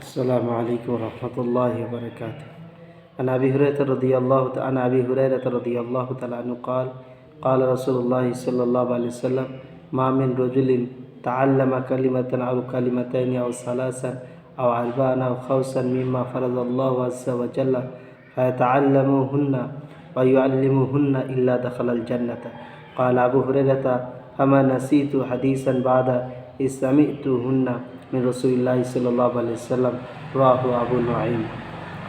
السلام عليكم ورحمة الله وبركاته. عن أبي هريرة رضي الله تعالى عنه قال قال رسول الله صلى الله عليه وسلم ما من رجل تعلم كلمة أو كلمتين أو ثلاثا أو أربعا أو خمسا مما فرض الله عز وجل فيتعلمهن ويعلمهن إلا دخل الجنة. قال أبو هريرة فما نسيت حديثا بعد إذ سمعتهن من রসুলিল্লাহ সাল্লাল্লাহু আলাইহি ওয়াসাল্লাম রাহু আবু নুআইম।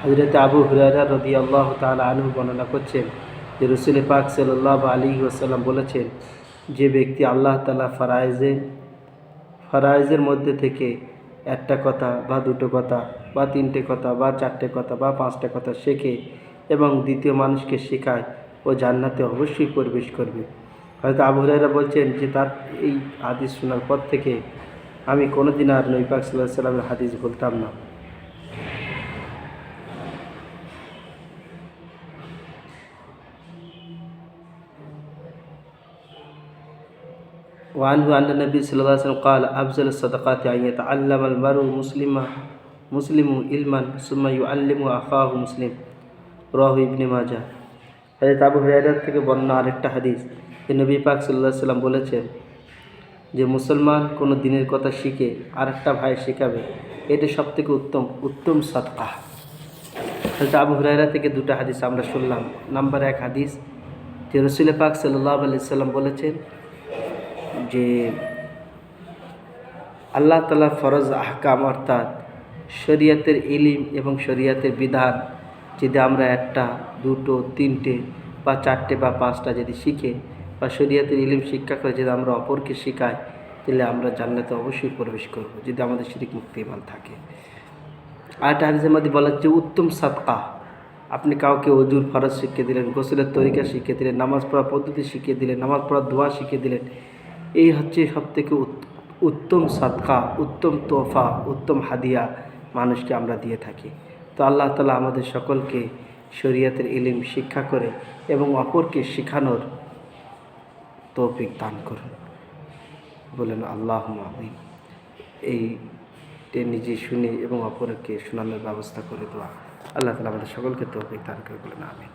হযরত আবু হুরায়রা রাদিয়াল্লাহু তাআলা আনহু বর্ণনা করছেন যে রাসূল পাক সাল্লাল্লাহু আলাইহি ওয়াসাল্লাম বলেছেন, যে ব্যক্তি আল্লাহ তাআলা ফারায়েজের মধ্যে থেকে একটা কথা বা দুটো কথা বা তিনটে কথা বা চারটে কথা বা পাঁচটা কথা শেখে এবং দ্বিতীয় মানুষকে শেখায়, ও জান্নাতে অবশ্যই প্রবেশ করবে। হয়তো আবু হুরায়রা বলছেন যে তার এই হাদিস শোনার পর থেকে আমি কোনোদিন আর নবী পাক সাল্লাল্লাহু আলাইহি ওয়াসাল্লামের হাদিস ভুলতাম না। وعنه أن النبي صلى الله عليه وسلم قال أفضل الصدقات أن يتعلم المرء مسلم علما ثم يعلم أخاه مسلم রাহু ইবনে মাজাহ। হযরত আবু হুরায়রা থেকে বর্ণনা আরেকটা হাদিস যে নবী পাক সাল্লাল্লাহু আলাইহি ওয়াসাল্লাম বলেছেন যে মুসলমান কোনো দিনের কথা শিখে আরেকটা ভাই শেখাবে, এটা সবথেকে উত্তম সাদকা। হযরত আবু হুরায়রা থেকে দুটো হাদিস আমরা শুনলাম। নাম্বার 1 হাদিস যে রাসূল পাক সাল্লাল্লাহু আলাইহি ওয়াসাল্লাম বলেছেন যে আল্লাহ তাআলা ফরজ আহকাম অর্থাৎ শরীয়তের ইলম এবং শরীয়তের বিধান যদি আমরা একটা দুটো তিনটে বা চারটে বা পাঁচটা যদি শিখে বা শরীয়তের ইলম শিক্ষা করে যদি আমরা অপরকে শেখাই, তাহলে আমরা জান্নাতে অবশ্যই প্রবেশ করব, যদি আমাদের শিরক মুক্ত ঈমান থাকে। আরেকটা হাদিসের মধ্যে বলা হচ্ছে উত্তম সাদকা। আপনি কাউকে ওযুর ফরজ শিখিয়ে দিলেন, গোসলের তরিকা শিখিয়ে দিলেন, নামাজ পড়ার পদ্ধতি শিখিয়ে দিলেন, নামাজ পড়ার দোয়া শিখিয়ে দিলেন, এই হচ্ছে সবথেকে উত্তম সাদকা, উত্তম তোহফা, উত্তম হাদিয়া মানুষকে আমরা দিয়ে থাকি। তো আল্লাহ তাআলা আমাদের সকলকে শরীয়তের ইলম শিক্ষা করে এবং অপরকে শেখানোর তৌফিক দান করুন, বলেন আল্লাহুম্মা আমিন। এইটা নিজে শুনে এবং অপরকে শোনানোর ব্যবস্থা করে দেওয়া আল্লাহ তাআলা আমাদের সকলকে তৌফিক দান করে, বলেন আমিন।